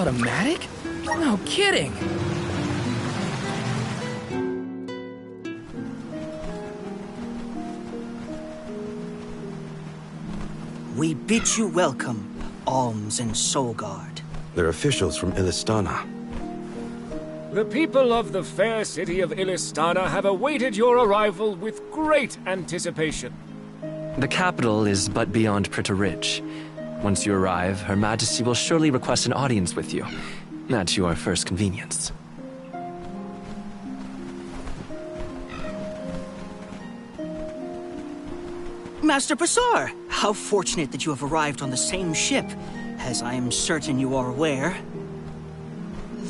automatic? No kidding! We bid you welcome, Alms and Soulguard. They're officials from Illistana. The people of the fair city of Illistana have awaited your arrival with great anticipation. The capital is but beyond Pretty Ridge. Once you arrive, Her Majesty will surely request an audience with you, at your first convenience. Master Basar, how fortunate that you have arrived on the same ship, as I am certain you are aware.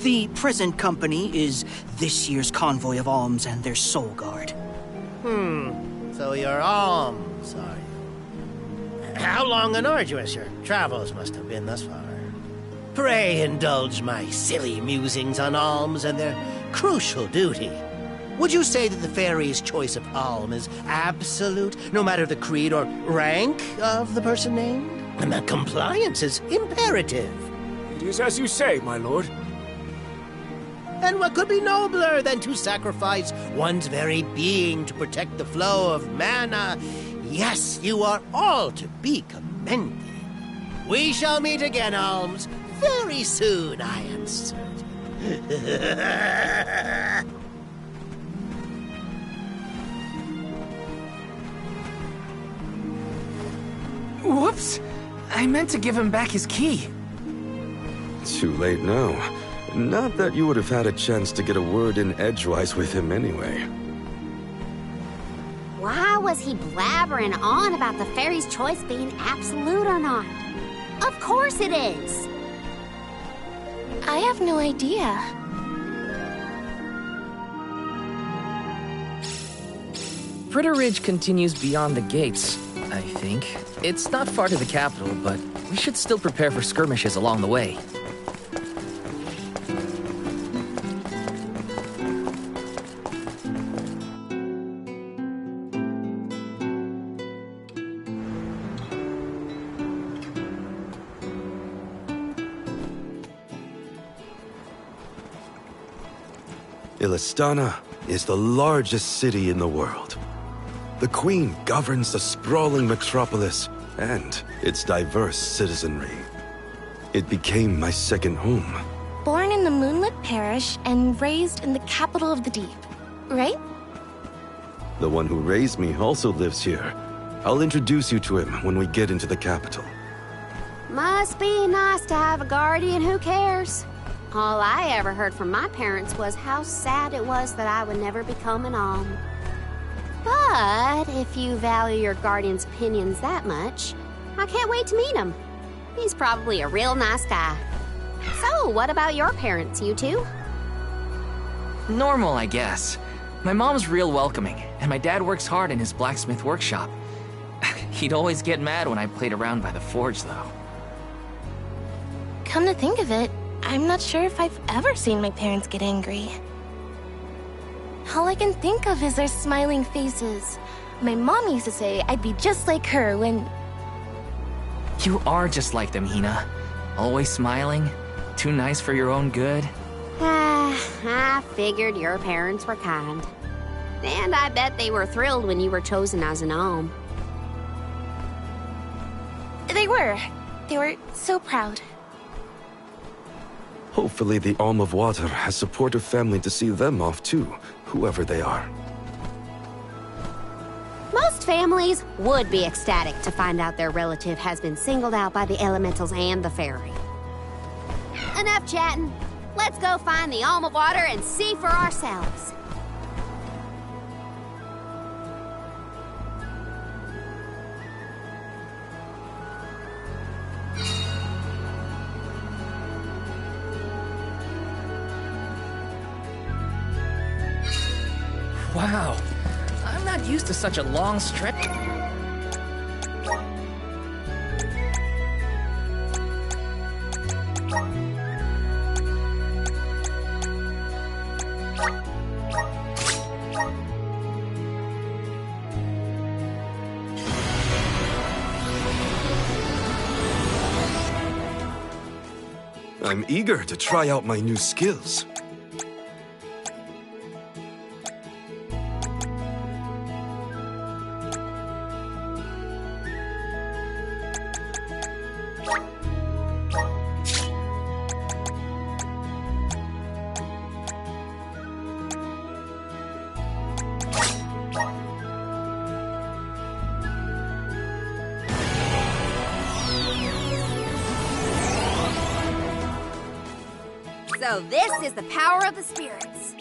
The present company is this year's convoy of Alms and their Soulguard. So you're Alms, are you? How long and arduous your travels must have been thus far. Pray indulge my silly musings on Alms and their crucial duty. Would you say that the fairy's choice of Alm is absolute, no matter the creed or rank of the person named? And that compliance is imperative. It is as you say, my lord. And what could be nobler than to sacrifice one's very being to protect the flow of mana? Yes, you are all to be commended. We shall meet again, Alms, very soon, I am certain. Whoops! I meant to give him back his key. Too late now. Not that you would have had a chance to get a word in edgewise with him anyway. Why was he blabbering on about the fairy's choice being absolute or not? Of course it is! I have no idea. Pretty Ridge continues beyond the gates, I think. It's not far to the capital, but we should still prepare for skirmishes along the way. Illistana is the largest city in the world. The Queen governs the sprawling metropolis and its diverse citizenry. It became my second home. Born in the moonlit parish and raised in the capital of the deep, right? The one who raised me also lives here. I'll introduce you to him when we get into the capital. Must be nice to have a guardian who cares. All I ever heard from my parents was how sad it was that I would never become an alm. But if you value your guardian's opinions that much, I can't wait to meet him. He's probably a real nice guy. So, what about your parents, you two? Normal, I guess. My mom's real welcoming, and my dad works hard in his blacksmith workshop. He'd always get mad when I played around by the forge, though. Come to think of it, I'm not sure if I've ever seen my parents get angry. All I can think of is their smiling faces. My mom used to say I'd be just like her when... You are just like them, Hina. Always smiling, too nice for your own good. I figured your parents were kind. And I bet they were thrilled when you were chosen as an alm. They were. They were so proud. Hopefully the Alm of Water has supportive family to see them off too, whoever they are. Most families would be ecstatic to find out their relative has been singled out by the elementals and the fairy. Enough chatting. Let's go find the Alm of Water and see for ourselves. Wow, I'm not used to such a long stretch. I'm eager to try out my new skills. So this is the power of the spirits.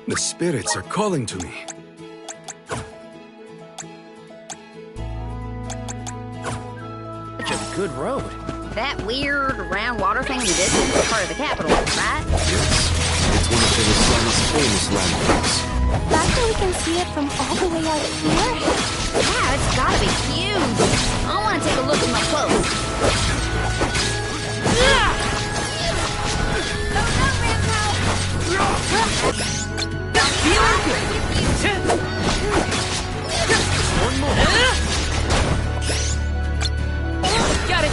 The spirits are calling to me. Such a good road. That weird round water thing in the distance is part of the capital, right? Yes, it's one of Ilistana's famous landmarks. That's why we can see it from all the way out here? Yeah, it's gotta be huge. I want to take a look at my clothes. One more. Got it.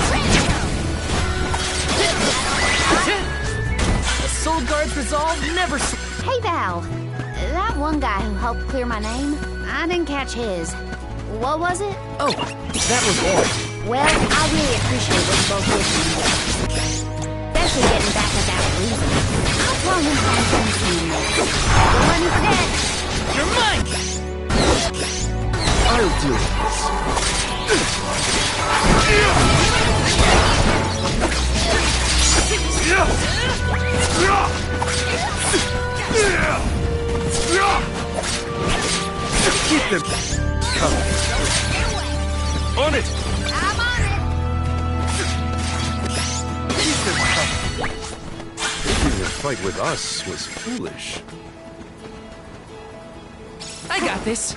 The Soul Guard's resolve never. Hey, Val. That one guy who helped clear my name, I didn't catch his. What was it? Oh, that was all. Well, I really appreciate what you both did for me. Especially getting back at that reason. I'll tell him something soon. Don't let me forget. You're mine. I'll deal with this. Keep them coming. On it! I'm on it. Keep them coming. Thinking a fight with us was foolish. I got this.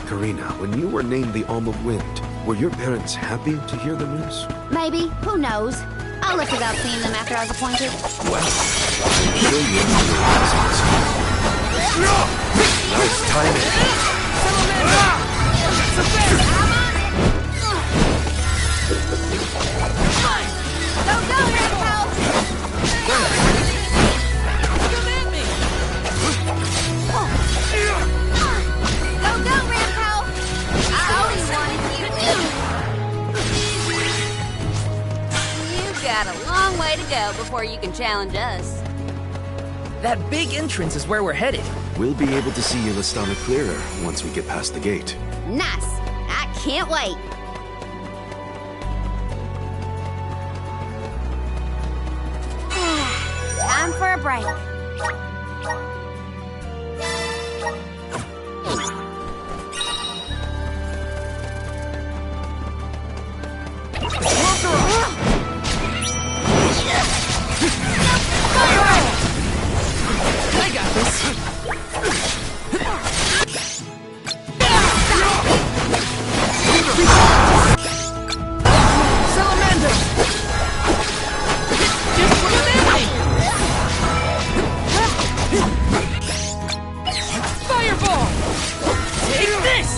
Karina, when you were named the Alm of Wind, were your parents happy to hear the news? Maybe. Who knows? I left without seeing them after I was appointed. Well, I'm sure you're nice timing. Go, Rambo! Come at me. Go, Rambo! I always wanted you. You've got a long way to go before you can challenge us. That big entrance is where we're headed. We'll be able to see Ilistana clearer once we get past the gate. Nice. I can't wait. Time for a break. I got this. Salamander! Just put him in me! Fireball! Take this!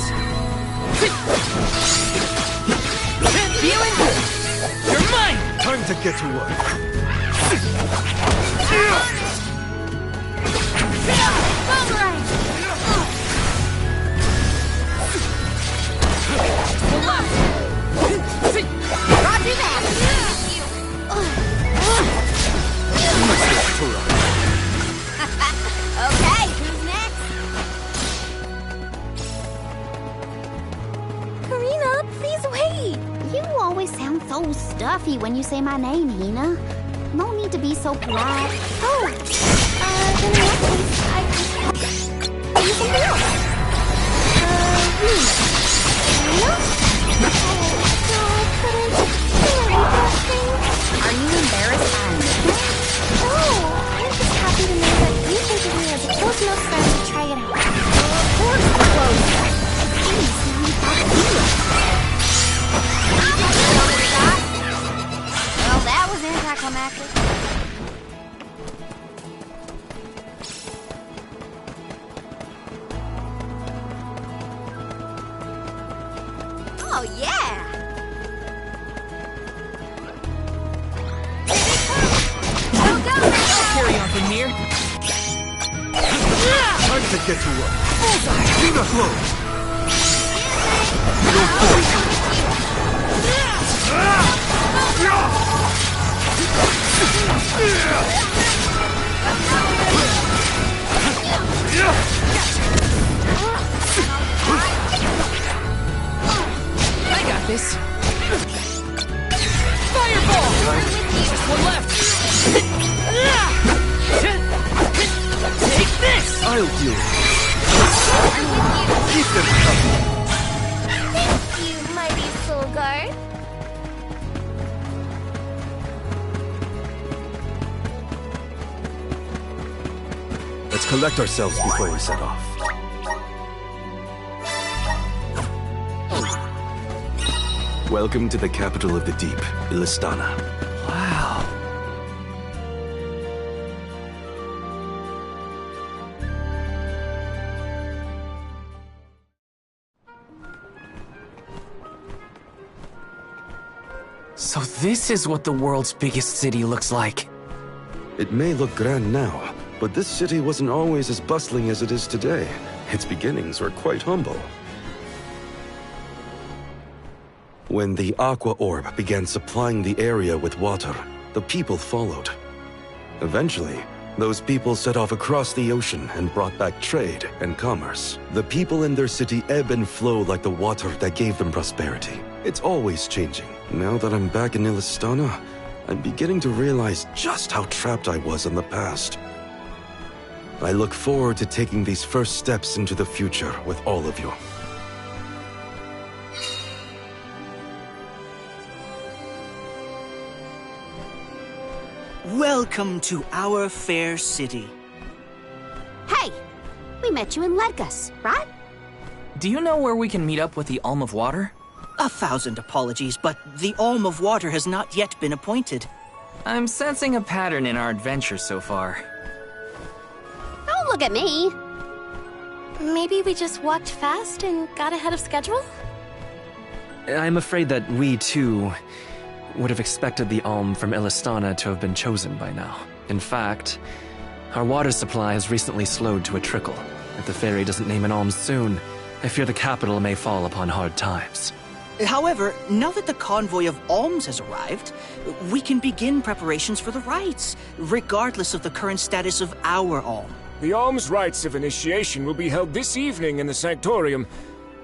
Feeling good! You're mine! Time to get to work. Roger that. Okay, who's next? Karina, please wait. You always sound so stuffy when you say my name, Hina. No need to be so polite. Oh, then in that case, I'll use something else. Karina? Oh, God, could I read that thing? Are you embarrassed by me? Oh, yeah! Go, go! Carry on from here. Time to get to work. Bullseye! Do not blow! No force! I got this. Fireball! Just one left. Take this! I'll deal with it. Keep them coming. Thank you, mighty soul guard. Let's collect ourselves before we set off. Welcome to the capital of the deep, Illistana. Wow. So this is what the world's biggest city looks like. It may look grand now, but this city wasn't always as bustling as it is today. Its beginnings were quite humble. When the Aqua Orb began supplying the area with water, the people followed. Eventually, those people set off across the ocean and brought back trade and commerce. The people in their city ebb and flow like the water that gave them prosperity. It's always changing. Now that I'm back in Illistana, I'm beginning to realize just how trapped I was in the past. I look forward to taking these first steps into the future with all of you. Welcome to our fair city. Hey, we met you in Ledgus, right? Do you know where we can meet up with the Alm of Water? 1,000 apologies, but the Alm of Water has not yet been appointed. I'm sensing a pattern in our adventure so far. Don't look at me. Maybe we just walked fast and got ahead of schedule? I'm afraid that we, too, would have expected the Alm from Illistana to have been chosen by now. In fact, our water supply has recently slowed to a trickle. If the fairy doesn't name an Alm soon, I fear the capital may fall upon hard times. However, now that the convoy of alms has arrived, we can begin preparations for the rites, regardless of the current status of our alm. The alms rites of initiation will be held this evening in the Sanctorium.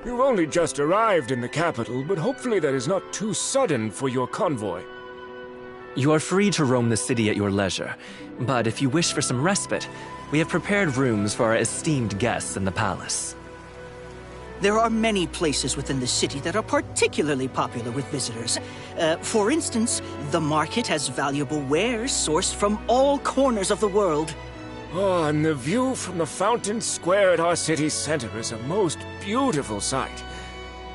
You've only just arrived in the capital, but hopefully that is not too sudden for your convoy. You are free to roam the city at your leisure, but if you wish for some respite, we have prepared rooms for our esteemed guests in the palace. There are many places within the city that are particularly popular with visitors. For instance, the market has valuable wares sourced from all corners of the world. Oh, and the view from the fountain square at our city center is a most beautiful sight.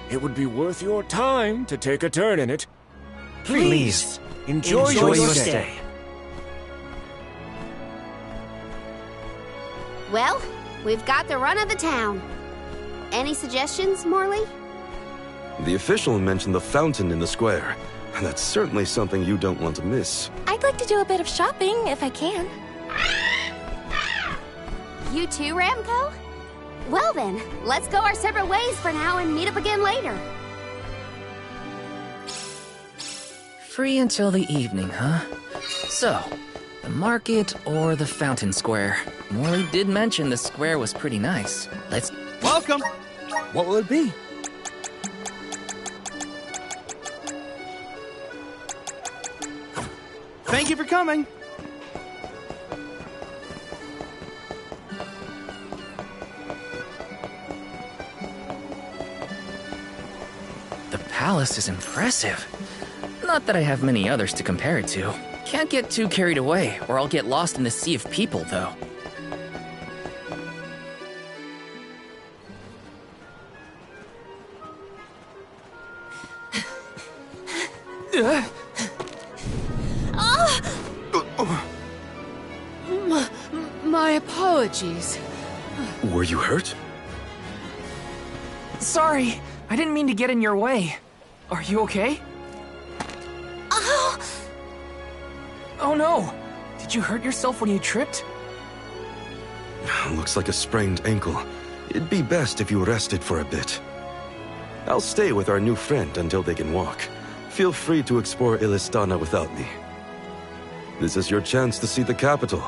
It would be worth your time to take a turn in it. Please, enjoy your stay. Well, we've got the run of the town. Any suggestions, Morley? The official mentioned the fountain in the square, and that's certainly something you don't want to miss. I'd like to do a bit of shopping, if I can. You too, Ramco? Well then, let's go our separate ways for now and meet up again later. Free until the evening, huh? So, the market or the fountain square? Morley did mention the square was pretty nice. Let's... Welcome! What will it be? Thank you for coming! The palace is impressive. Not that I have many others to compare it to. Can't get too carried away, or I'll get lost in the sea of people, though. My apologies. Were you hurt? Sorry, I didn't mean to get in your way. Are you okay? Oh! Oh no! Did you hurt yourself when you tripped? Looks like a sprained ankle. It'd be best if you rested for a bit. I'll stay with our new friend until they can walk. Feel free to explore Illistana without me. This is your chance to see the capital.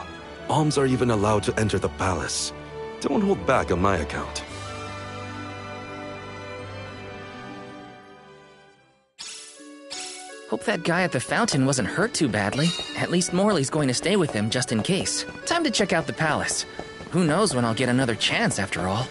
Alms are even allowed to enter the palace. Don't hold back on my account. Hope that guy at the fountain wasn't hurt too badly. At least Morley's going to stay with him just in case. Time to check out the palace. Who knows when I'll get another chance after all.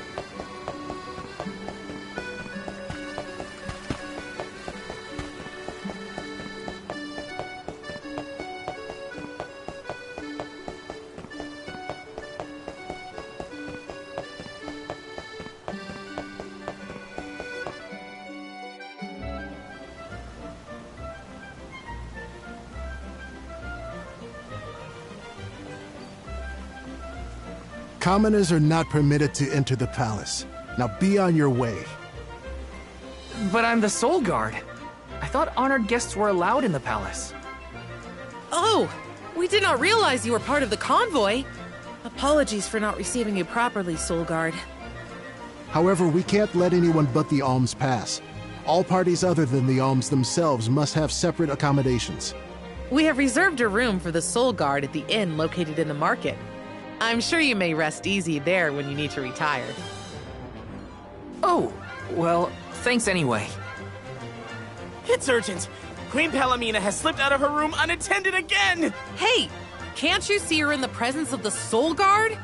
Commoners are not permitted to enter the palace. Now be on your way. But I'm the Soul Guard. I thought honored guests were allowed in the palace. Oh, we did not realize you were part of the convoy. Apologies for not receiving you properly, Soul Guard. However, we can't let anyone but the alms pass. All parties other than the alms themselves must have separate accommodations. We have reserved a room for the Soul Guard at the inn located in the market. I'm sure you may rest easy there when you need to retire. Oh, well, thanks anyway. It's urgent. Queen Palomina has slipped out of her room unattended again! Hey, can't you see her in the presence of the Soul Guard?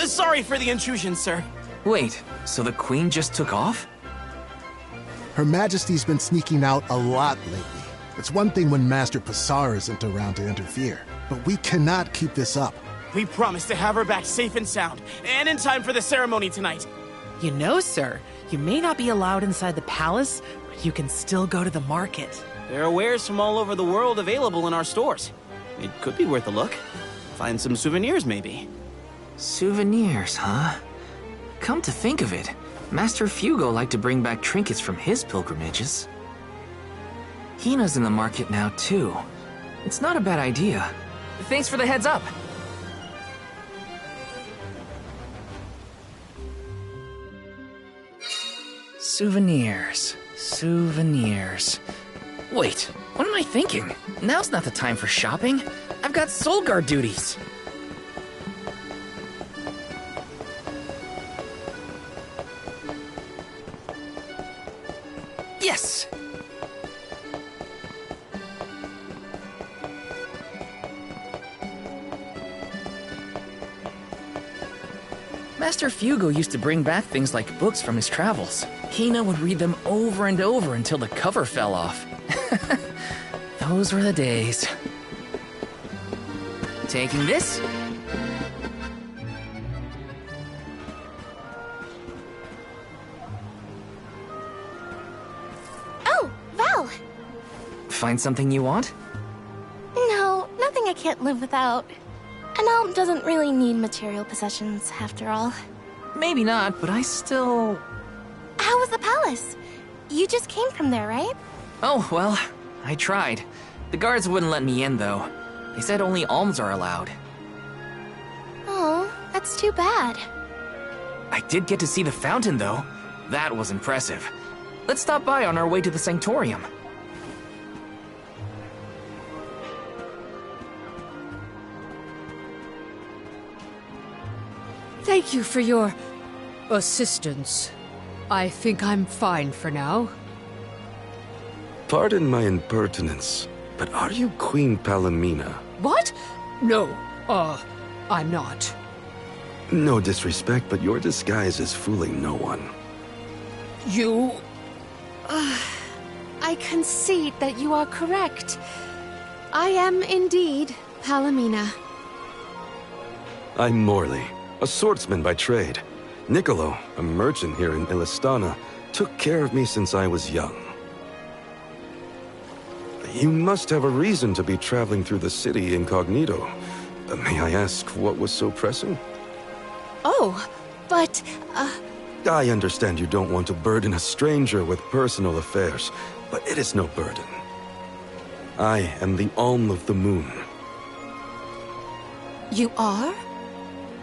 Sorry for the intrusion, sir. Wait, so the queen just took off? Her Majesty's been sneaking out a lot lately. It's one thing when Master Passar isn't around to interfere, but we cannot keep this up. We promise to have her back safe and sound, and in time for the ceremony tonight. You know, sir, you may not be allowed inside the palace, but you can still go to the market. There are wares from all over the world available in our stores. It could be worth a look. Find some souvenirs, maybe. Souvenirs, huh? Come to think of it, Master Fugo liked to bring back trinkets from his pilgrimages. Hina's in the market now, too. It's not a bad idea. Thanks for the heads up! Souvenirs. Wait, what am I thinking? Now's not the time for shopping. I've got Soul Guard duties. Yes! Master Fugo used to bring back things like books from his travels. Hina would read them over and over until the cover fell off. Those were the days. Taking this? Oh, Val! Find something you want? No, nothing I can't live without. An alm doesn't really need material possessions, after all. Maybe not, but I still... How was the palace? You just came from there, right? Oh, well, I tried. The guards wouldn't let me in, though. They said only alms are allowed. Oh, that's too bad. I did get to see the fountain, though. That was impressive. Let's stop by on our way to the Sanctorium. Thank you for your assistance. I think I'm fine for now. Pardon my impertinence, but are you Queen Palomina? What? No, I'm not. No disrespect, but your disguise is fooling no one. You... I concede that you are correct. I am indeed Palomina. I'm Morley, a swordsman by trade. Niccolo, a merchant here in Illistana, took care of me since I was young. You must have a reason to be traveling through the city incognito. May I ask what was so pressing? Oh, but, I understand you don't want to burden a stranger with personal affairs, but it is no burden. I am the Alm of the Moon. You are?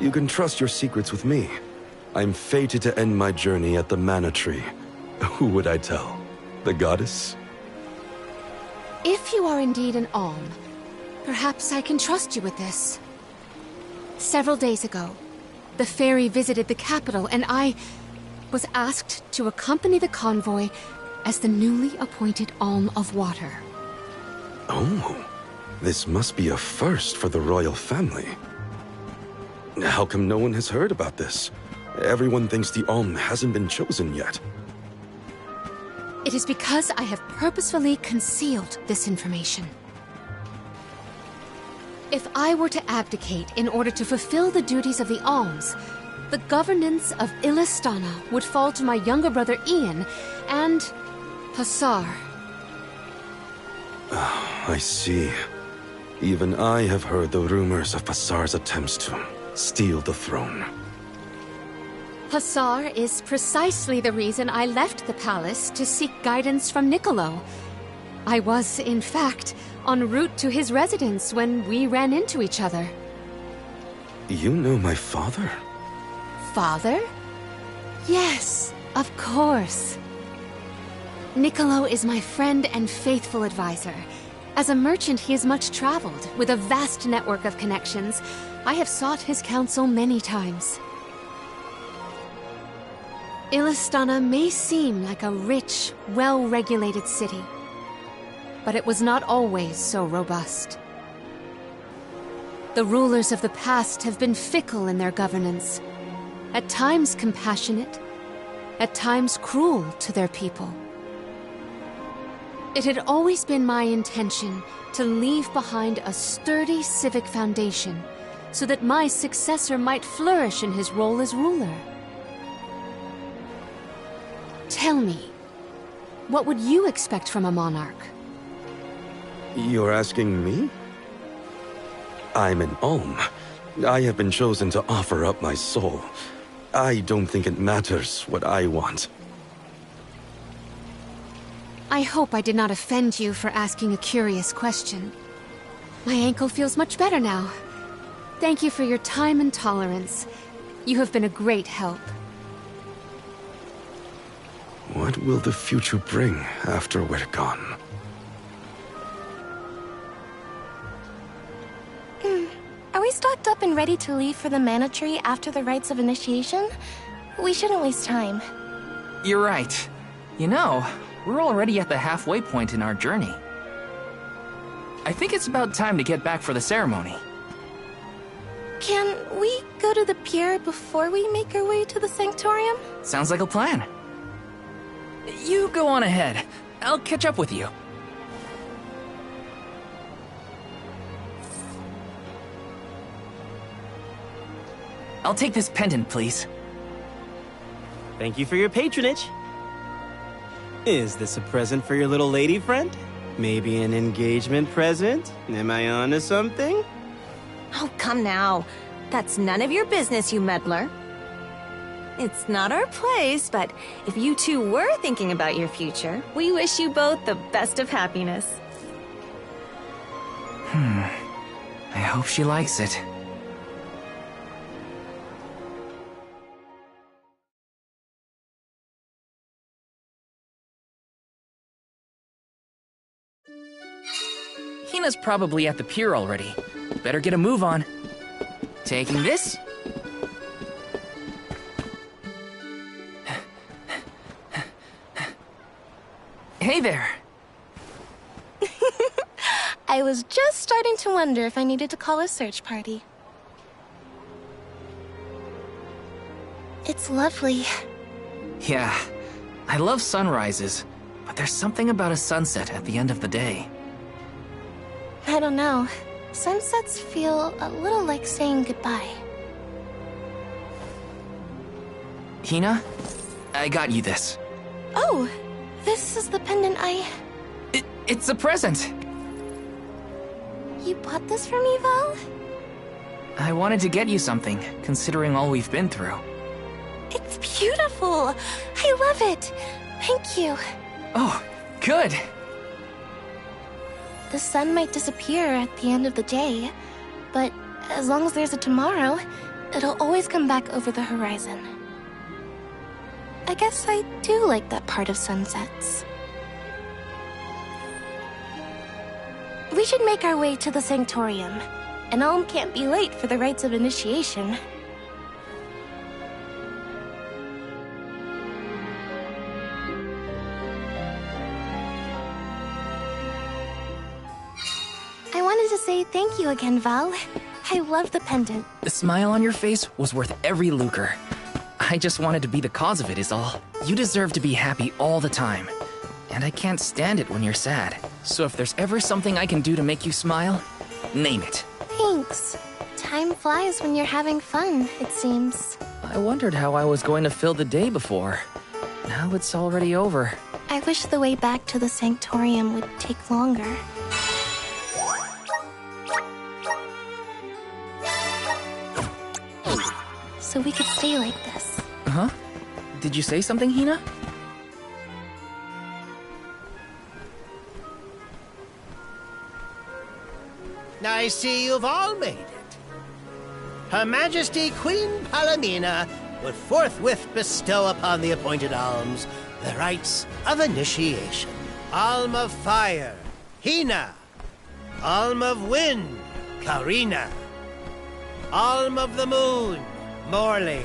You can trust your secrets with me. I'm fated to end my journey at the Mana Tree. Who would I tell? The goddess? If you are indeed an Alm, perhaps I can trust you with this. Several days ago, the fairy visited the capital, and I was asked to accompany the convoy as the newly appointed Alm of Water. Oh, this must be a first for the royal family. How come no one has heard about this? Everyone thinks the Alm hasn't been chosen yet. It is because I have purposefully concealed this information. If I were to abdicate in order to fulfill the duties of the Alms, the governance of Illistana would fall to my younger brother Ian and Passar. I see. Even I have heard the rumors of Passar's attempts to steal the throne. Passar is precisely the reason I left the palace to seek guidance from Niccolo. I was, in fact, en route to his residence when we ran into each other. You know my father? Father? Yes, of course. Niccolo is my friend and faithful advisor. As a merchant, he is much traveled, with a vast network of connections. I have sought his counsel many times. Illistana may seem like a rich, well-regulated city, but it was not always so robust. The rulers of the past have been fickle in their governance, at times compassionate, at times cruel to their people. It had always been my intention to leave behind a sturdy civic foundation so that my successor might flourish in his role as ruler. Tell me, what would you expect from a monarch? You're asking me? I'm an Alm. I have been chosen to offer up my soul. I don't think it matters what I want. I hope I did not offend you for asking a curious question. My ankle feels much better now. Thank you for your time and tolerance. You have been a great help. What will the future bring after we're gone? Are we stocked up and ready to leave for the Mana Tree after the rites of initiation? We shouldn't waste time. You're right. You know, we're already at the halfway point in our journey. I think it's about time to get back for the ceremony. Can we go to the pier before we make our way to the Sanctorium? Sounds like a plan. You go on ahead. I'll catch up with you. I'll take this pendant, please. Thank you for your patronage. Is this a present for your little lady friend? Maybe an engagement present? Am I onto something? Oh, come now. That's none of your business, you meddler. It's not our place, but if you two were thinking about your future, we wish you both the best of happiness. I hope she likes it. Hina's probably at the pier already. Better get a move on. Taking this? Hey there. I was just starting to wonder if I needed to call a search party. It's lovely. Yeah, I love sunrises, but there's something about a sunset at the end of the day. I don't know. Sunsets feel a little like saying goodbye. Hina, I got you this. Oh, this is the pendant It's a present! You bought this for me, Val? I wanted to get you something, considering all we've been through. It's beautiful. I love it. Thank you. Oh, good. The sun might disappear at the end of the day, but as long as there's a tomorrow, it'll always come back over the horizon. I guess I do like that part of sunsets. We should make our way to the Sanctorium. An alm can't be late for the rites of initiation. I wanted to say thank you again, Val. I love the pendant. The smile on your face was worth every lucre. I just wanted to be the cause of it is all. You deserve to be happy all the time. And I can't stand it when you're sad. So if there's ever something I can do to make you smile, name it. Thanks. Time flies when you're having fun, it seems. I wondered how I was going to fill the day before. Now it's already over. I wish the way back to the Sanctorium would take longer. So we could stay like this. Huh? Did you say something, Hina? I see you've all made it. Her Majesty Queen Palamina would forthwith bestow upon the appointed alms the rites of initiation. Alm of Fire, Hina. Alm of Wind, Karina. Alm of the Moon, Morley.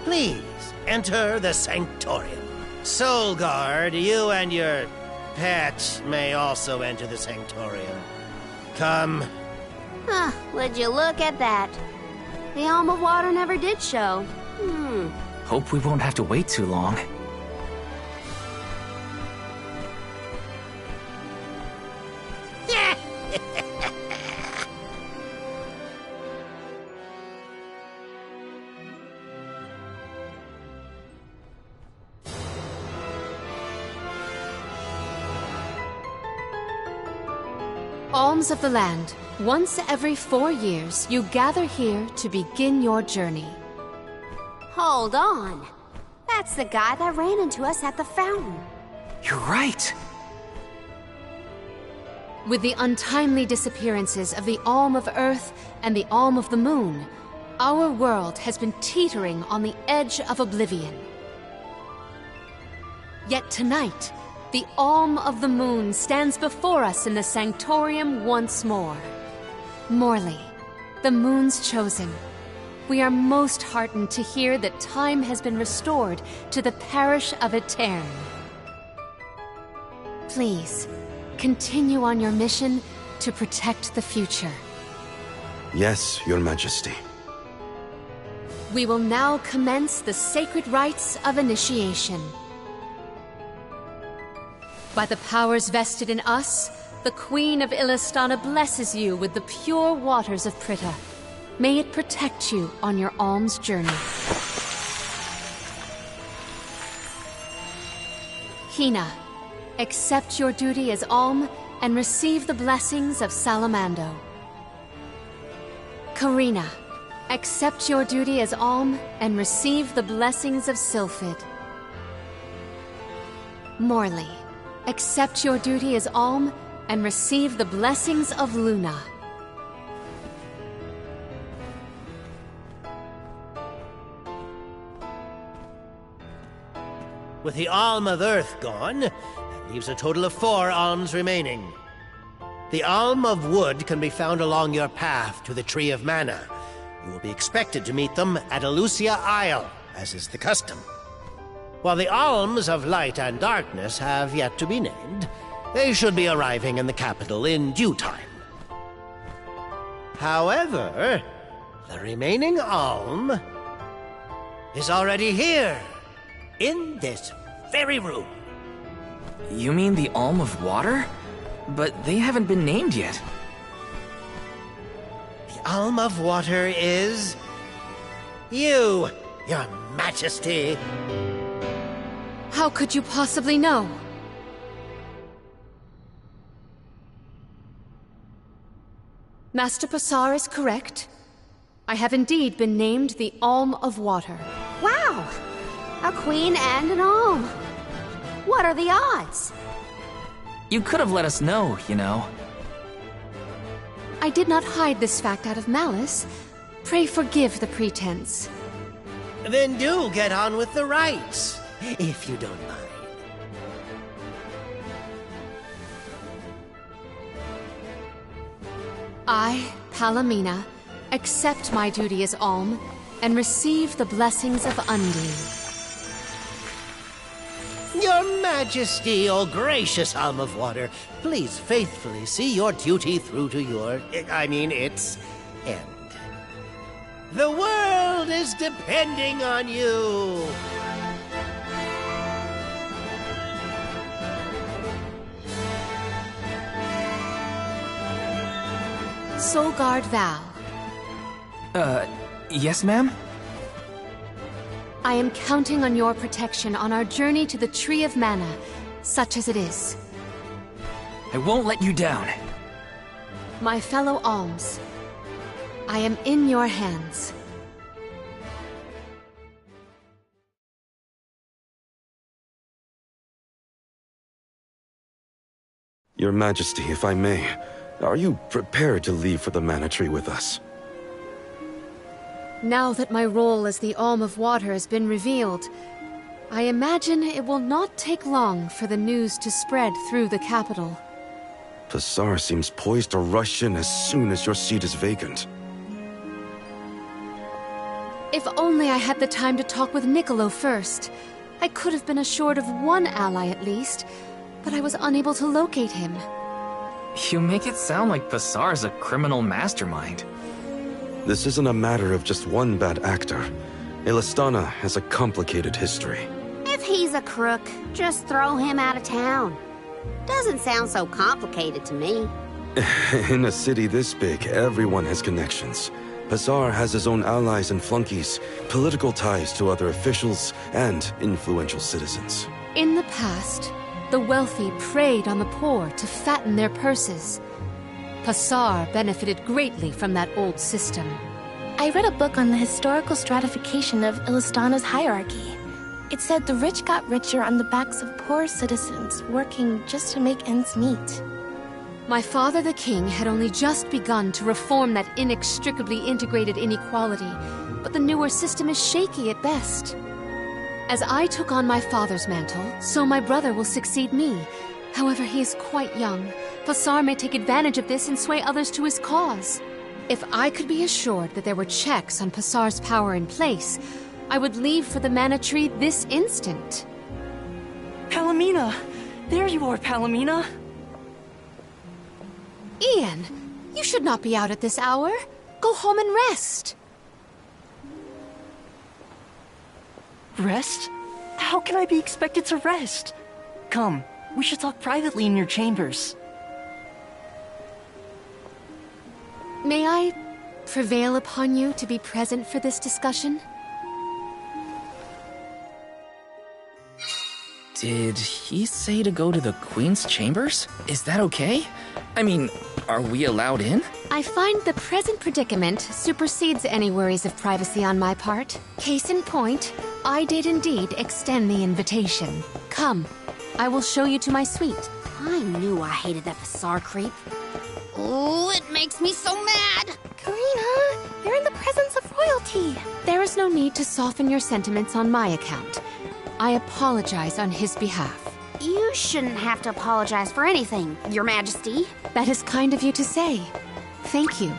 Please enter the Sanctorium. Soul Guard, you and your pet may also enter the Sanctorium. Come. Would you look at that? The Alm of Water never did show. Hope we won't have to wait too long. Alms of the land. Once every 4 years, you gather here to begin your journey. Hold on. That's the guy that ran into us at the fountain. You're right. With the untimely disappearances of the Alm of Earth and the Alm of the Moon, our world has been teetering on the edge of oblivion. Yet tonight, the Alm of the Moon stands before us in the Sanctorium once more. Morley, the Moon's chosen. We are most heartened to hear that time has been restored to the parish of Eterne. Please, continue on your mission to protect the future. Yes, Your Majesty. We will now commence the sacred rites of initiation. By the powers vested in us, the Queen of Illistana blesses you with the pure waters of Pritta. May it protect you on your alms journey. Hina, accept your duty as alm and receive the blessings of Salamando. Karina, accept your duty as alm and receive the blessings of Sylphid. Morley, accept your duty as alm and receive the blessings of Luna. With the Alm of Earth gone, that leaves a total of 4 alms remaining. The Alm of Wood can be found along your path to the Tree of Mana. You will be expected to meet them at Elusia Isle, as is the custom. While the Alms of Light and Darkness have yet to be named, they should be arriving in the capital in due time. However, the remaining alm is already here, in this very room. You mean the Alm of Water? But they haven't been named yet. The Alm of Water is... you, Your Majesty. How could you possibly know? Master Passar is correct. I have indeed been named the Alm of Water. Wow! A queen and an alm. What are the odds? You could have let us know, you know. I did not hide this fact out of malice. Pray forgive the pretense. Then do get on with the rites, if you don't mind. I, Palomina, accept my duty as Alm and receive the blessings of Undine. Your Majesty, O gracious Alm of Water, please faithfully see your duty through to its end. The world is depending on you. Soulguard Val. Yes, ma'am? I am counting on your protection on our journey to the Tree of Mana, such as it is. I won't let you down. My fellow alms, I am in your hands. Your Majesty, if I may, are you prepared to leave for the Mana Tree with us? Now that my role as the Alm of Water has been revealed, I imagine it will not take long for the news to spread through the capital. Passar seems poised to rush in as soon as your seat is vacant. If only I had the time to talk with Niccolo first. I could have been assured of one ally at least, but I was unable to locate him. You make it sound like Passar's a criminal mastermind. This isn't a matter of just one bad actor. Illistana has a complicated history. If he's a crook, just throw him out of town. Doesn't sound so complicated to me. In a city this big, everyone has connections. Passar has his own allies and flunkies, political ties to other officials, and influential citizens. In the past, the wealthy preyed on the poor to fatten their purses. Passar benefited greatly from that old system. I read a book on the historical stratification of Illistana's hierarchy. It said the rich got richer on the backs of poor citizens, working just to make ends meet. My father the king had only just begun to reform that inextricably integrated inequality, but the newer system is shaky at best. As I took on my father's mantle, so my brother will succeed me. However, he is quite young. Passar may take advantage of this and sway others to his cause. If I could be assured that there were checks on Passar's power in place, I would leave for the Mana Tree this instant. Palomina! There you are, Palomina! Ian, you should not be out at this hour. Go home and rest. Rest? How can I be expected to rest? Come, we should talk privately in your chambers. May I prevail upon you to be present for this discussion? Did he say to go to the Queen's chambers? Is that okay? I mean, are we allowed in? I find the present predicament supersedes any worries of privacy on my part. Case in point, I did indeed extend the invitation. Come, I will show you to my suite. I knew I hated that Passar creep. Oh, it makes me so mad! Karina, you're in the presence of royalty. There is no need to soften your sentiments on my account. I apologize on his behalf. You shouldn't have to apologize for anything, Your Majesty. That is kind of you to say. Thank you.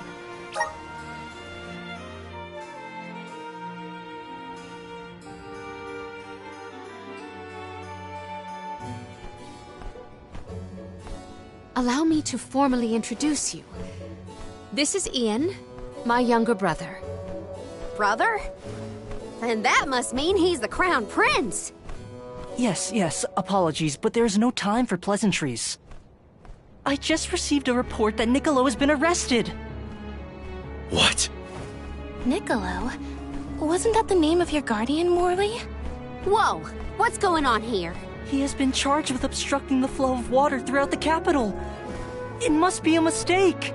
Allow me to formally introduce you. This is Ian, my younger brother. Brother? Then that must mean he's the crown prince. Yes, apologies, but there's no time for pleasantries. I just received a report that Niccolo has been arrested. What? Niccolo? Wasn't that the name of your guardian, Morley? Whoa, what's going on here? He has been charged with obstructing the flow of water throughout the capital. It must be a mistake.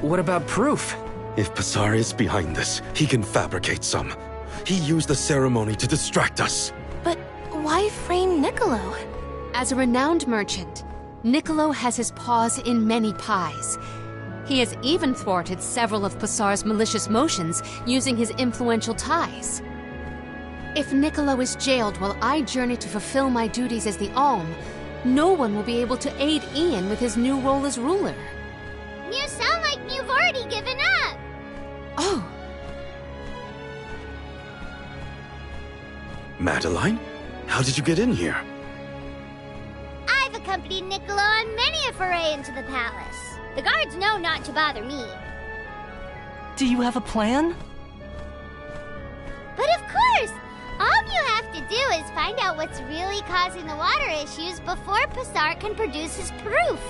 What about proof? If Pasar is behind this, he can fabricate some. He used the ceremony to distract us. But why frame Niccolo? As a renowned merchant, Niccolo has his paws in many pies. He has even thwarted several of Pasar's malicious motions using his influential ties. If Niccolo is jailed while I journey to fulfill my duties as the Alm, no one will be able to aid Ian with his new role as ruler. You sound like you've already given up. Oh. Madeline? How did you get in here? I've accompanied Niccolo on many a foray into the palace. The guards know not to bother me. Do you have a plan? But of course! All you have to do is find out what's really causing the water issues before Pasar can produce his proof.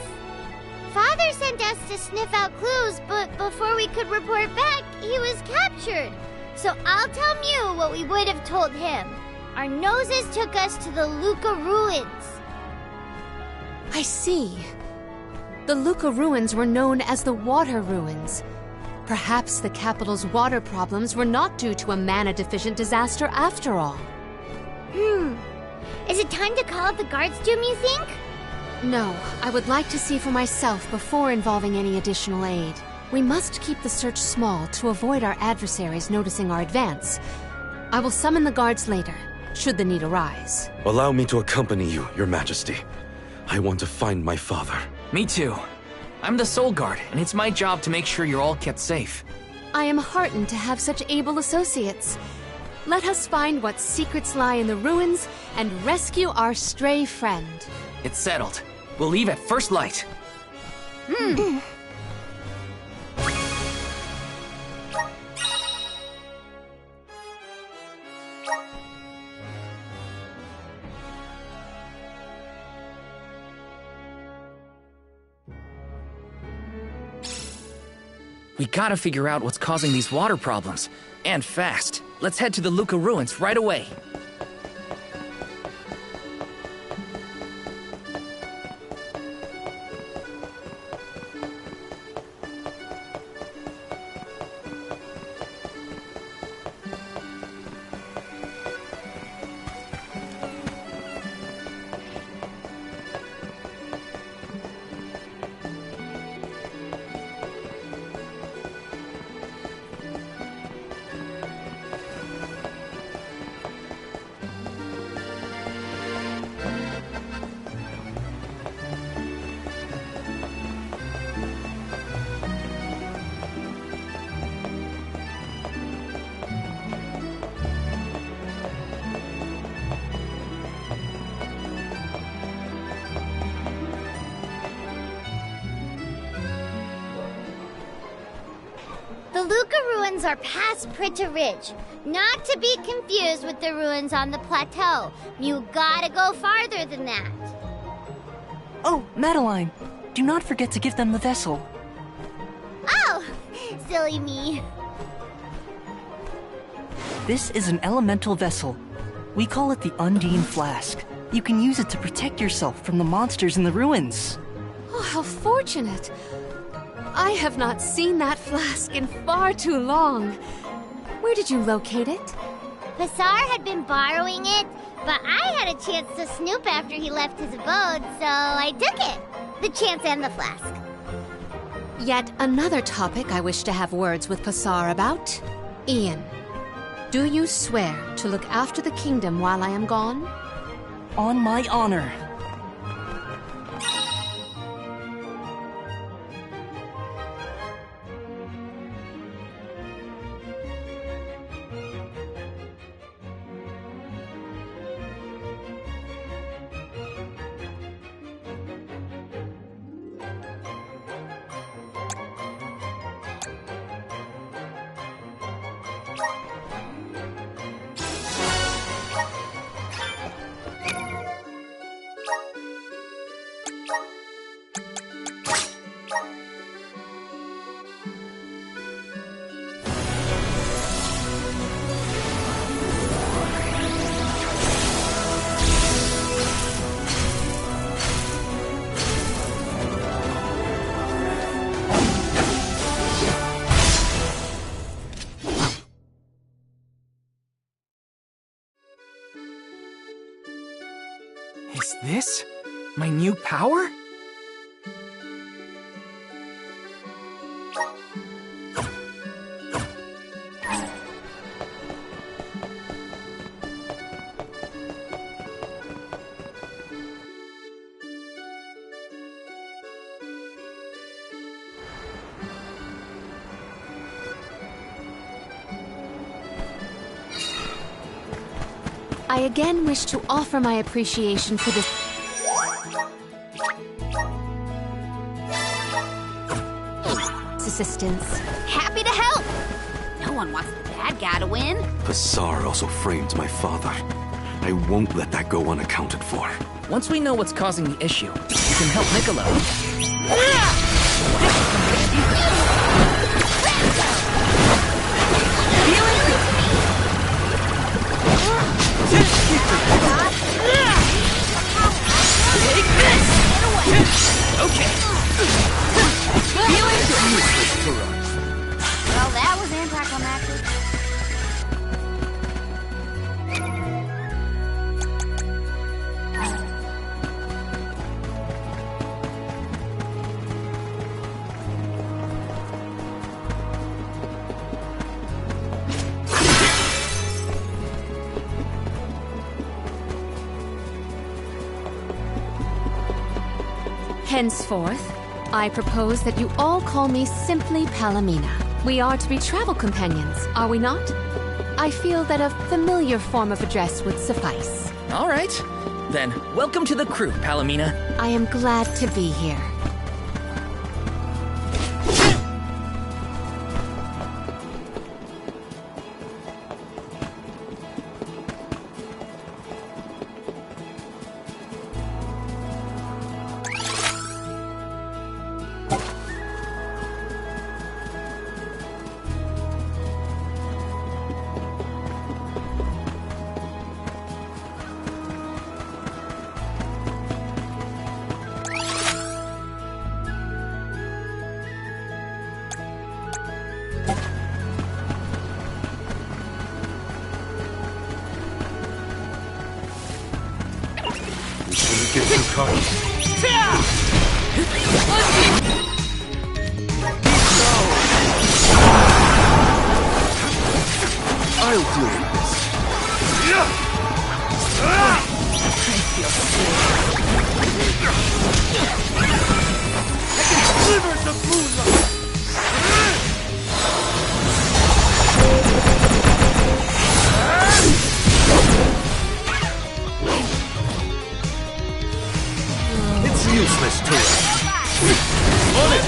Father sent us to sniff out clues, but before we could report back, he was captured. So I'll tell Mew what we would have told him. Our noses took us to the Luca ruins. I see. The Luca ruins were known as the Water Ruins. Perhaps the capital's water problems were not due to a mana-deficient disaster after all. Is it time to call up the guards, Doom, you think? No, I would like to see for myself before involving any additional aid. We must keep the search small to avoid our adversaries noticing our advance. I will summon the guards later, should the need arise. Allow me to accompany you, Your Majesty. I want to find my father. Me too. I'm the Soul Guard, and it's my job to make sure you're all kept safe. I am heartened to have such able associates. Let us find what secrets lie in the ruins and rescue our stray friend. It's settled. We'll leave at first light. We gotta figure out what's causing these water problems. And fast. Let's head to the Luca ruins right away. The Luca ruins are past Prita Ridge, not to be confused with the ruins on the plateau. You gotta go farther than that. Oh, Madeline, do not forget to give them the vessel. Oh, silly me. This is an elemental vessel. We call it the Undine Flask. You can use it to protect yourself from the monsters in the ruins. Oh, how fortunate. I have not seen that flask in far too long. Where did you locate it? Pasar had been borrowing it, but I had a chance to snoop after he left his abode, so I took it. The chance and the flask. Yet another topic I wish to have words with Pasar about. Ian, do you swear to look after the kingdom while I am gone? On my honor. Is this my new power? I again wish to offer my appreciation for this assistance. Happy to help! No one wants the bad guy to win. Pasar also framed my father. I won't let that go unaccounted for. Once we know what's causing the issue, we can help Niccolo. Take this! Okay. Well, that was anticlimactic. Henceforth, I propose that you all call me simply Palomina. We are to be travel companions, are we not? I feel that a familiar form of address would suffice. All right. Then, welcome to the crew, Palomina. I am glad to be here. Get too cocky. I'll deal with this. I feel sick. I can deliver the moonlight! It's useless to it. On it!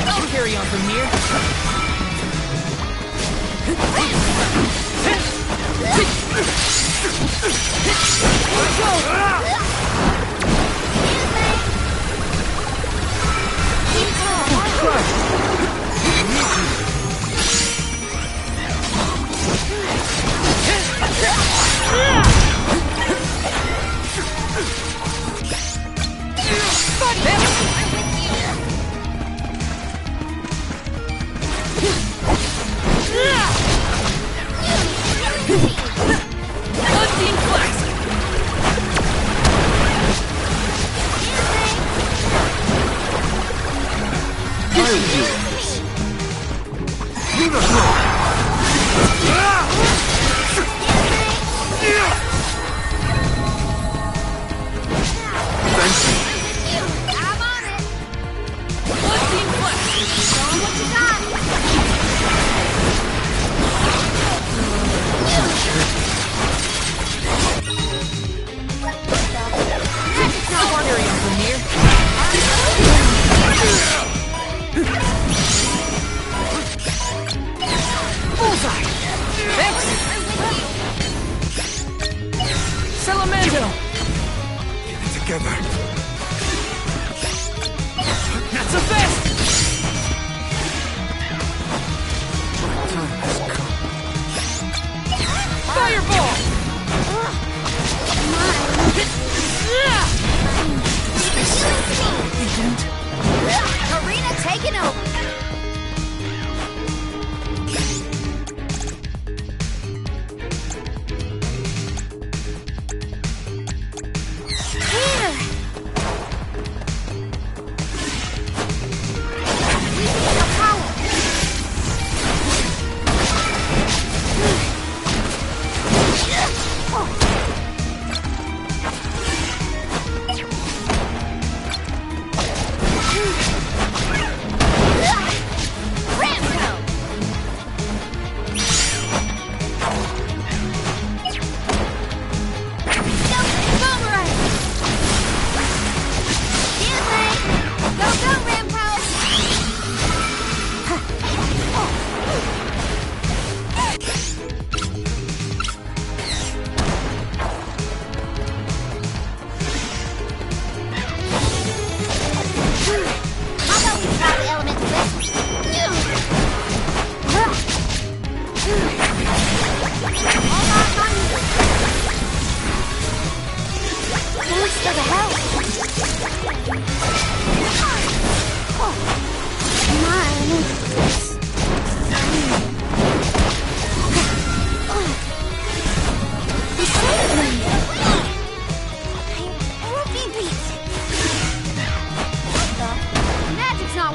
I'll carry on from here.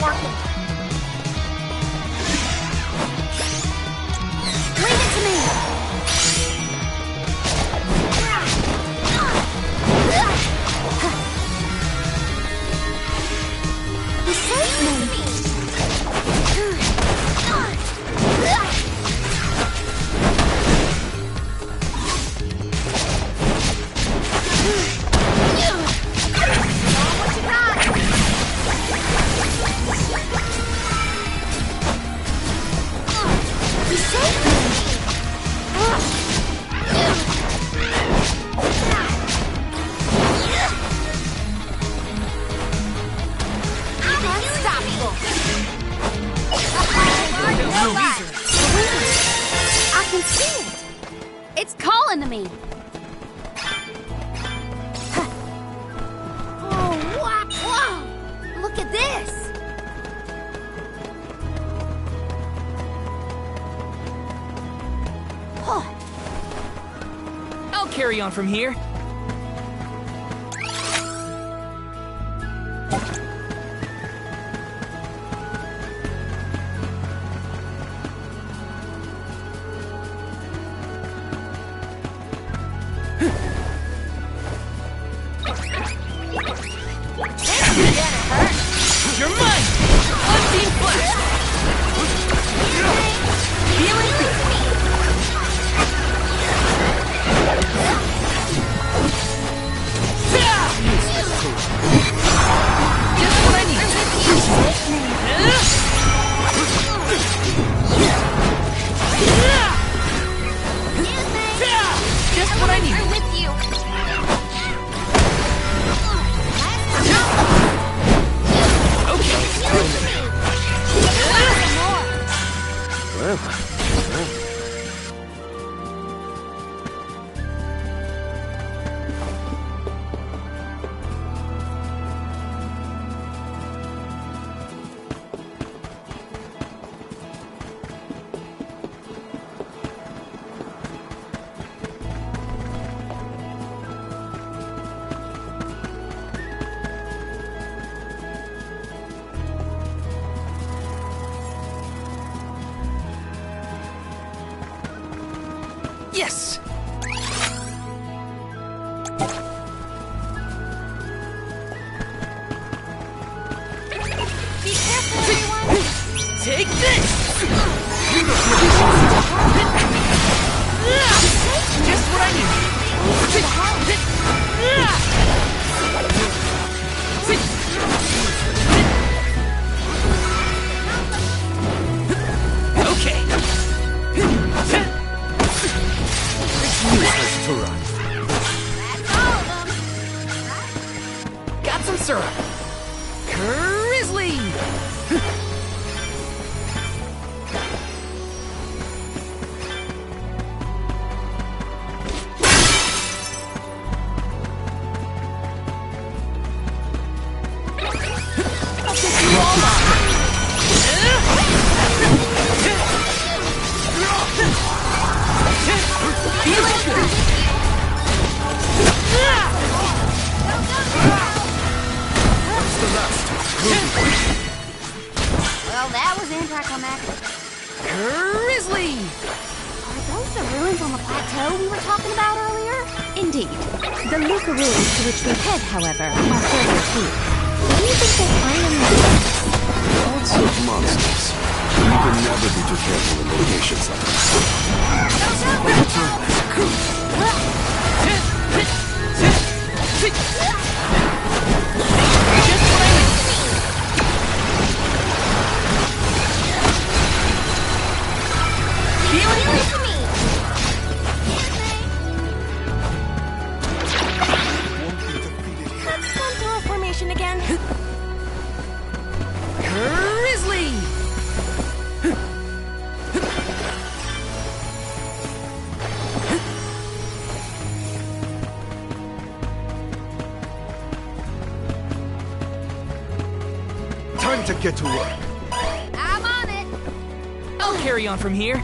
market. Leave it to me. You saved me. I can see it. It's calling to me. Oh, wow. Whoa. Look at this. I'll carry on from here. You're mine! Unseen flash! Healing good! Just what I need! Just what I need! I'm with you. Yes! Be careful, everyone. Take this! Just what I need! Okay! Useless to run. Got some syrup! Grizzly! Well, that was anticlimactic. Grizzly! Are those the ruins on the plateau we were talking about earlier? Indeed. The Luca ruins to which we head, however, are further afield. Do you think we'll find any Lots of monsters. You can never be too careful in locations like this. Let's run through our formation again. Grizzly! Time to get to work. I'm on it. I'll carry on from here.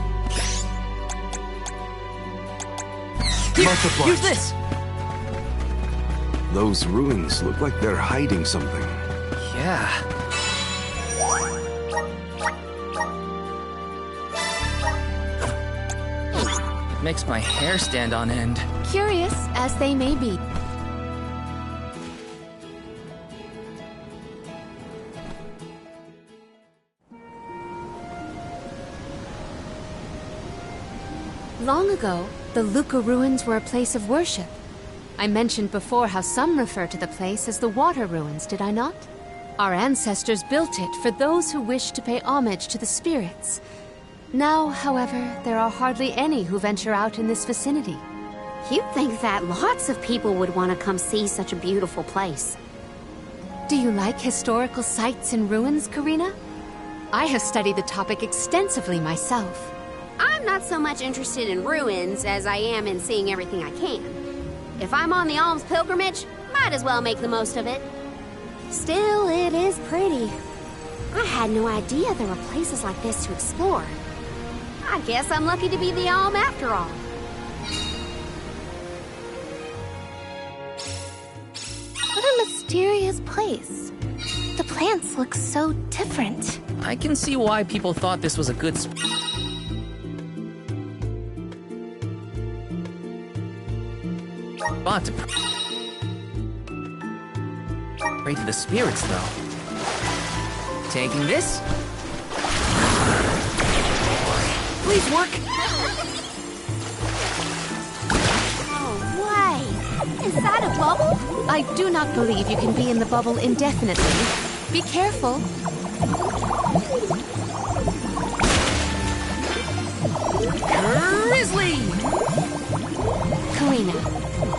Multiply. Use this! Those ruins look like they're hiding something. Yeah. Makes my hair stand on end. Curious as they may be. Long ago, the Luca ruins were a place of worship. I mentioned before how some refer to the place as the Water Ruins, did I not? Our ancestors built it for those who wished to pay homage to the spirits. Now, however, there are hardly any who venture out in this vicinity. You'd think that lots of people would want to come see such a beautiful place. Do you like historical sites and ruins, Karina? I have studied the topic extensively myself. I'm not so much interested in ruins as I am in seeing everything I can. If I'm on the alms pilgrimage, might as well make the most of it. Still, it is pretty. I had no idea there were places like this to explore. I guess I'm lucky to be the alm after all. What a mysterious place. The plants look so different. I can see why people thought this was a good spot to pray to the spirits, though. Taking this? Please work! Oh, wait! Is that a bubble? I do not believe you can be in the bubble indefinitely. Be careful. Grizzly! Karina,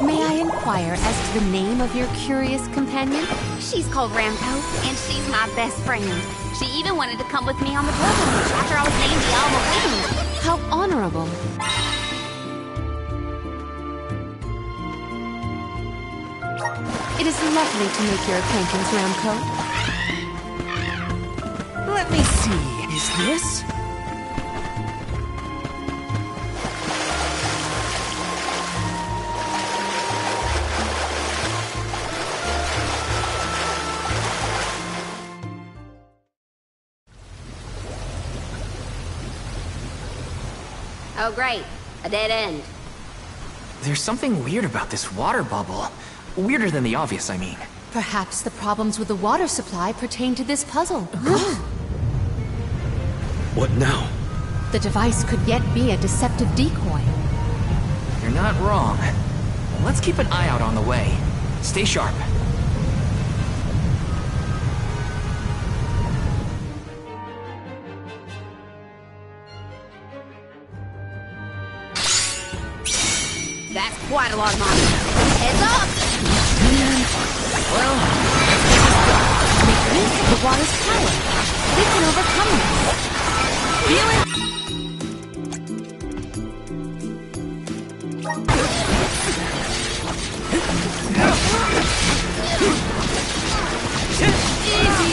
may I inquire as to the name of your curious companion? She's called Ramco, and she's my best friend. She even wanted to come with me on the pilgrimage after I was named the Alma Queen. How honorable. It is lovely to make your acquaintance, Ramco. Let me see. Is this? Oh, great. A dead end. There's something weird about this water bubble. Weirder than the obvious, I mean. Perhaps the problems with the water supply pertain to this puzzle. What now? The device could yet be a deceptive decoy. You're not wrong. Let's keep an eye out on the way. Stay sharp. That's quite a lot of money. Heads up! Well, make use of the water's power. We can overcome this. Feel it? Easy!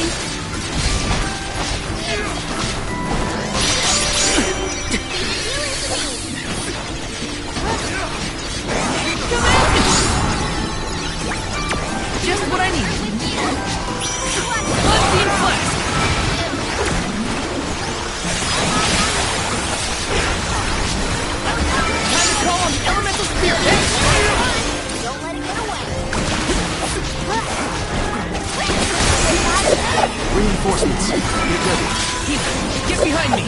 Just what I need. Unseen flash. Time to call on the elemental spirit. Don't let it get away. reinforcements. Get ready. Get behind me.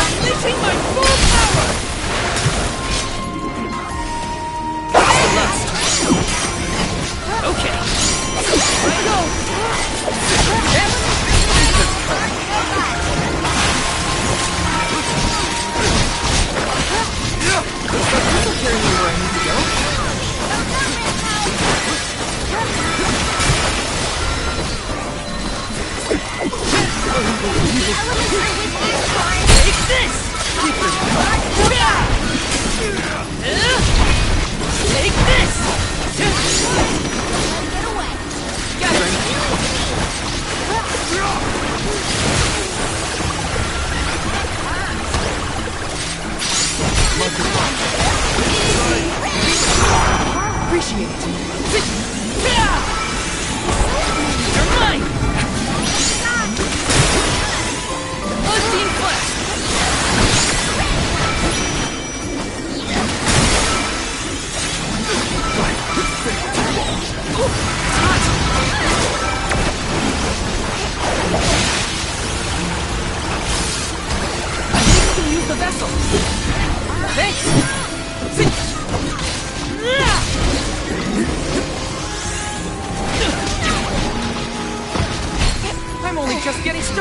Unleashing my full power! Okay. Here I go! This'll carry me where I need to go. Take this! Take this! Get away. Got it. Appreciate it. You're mine!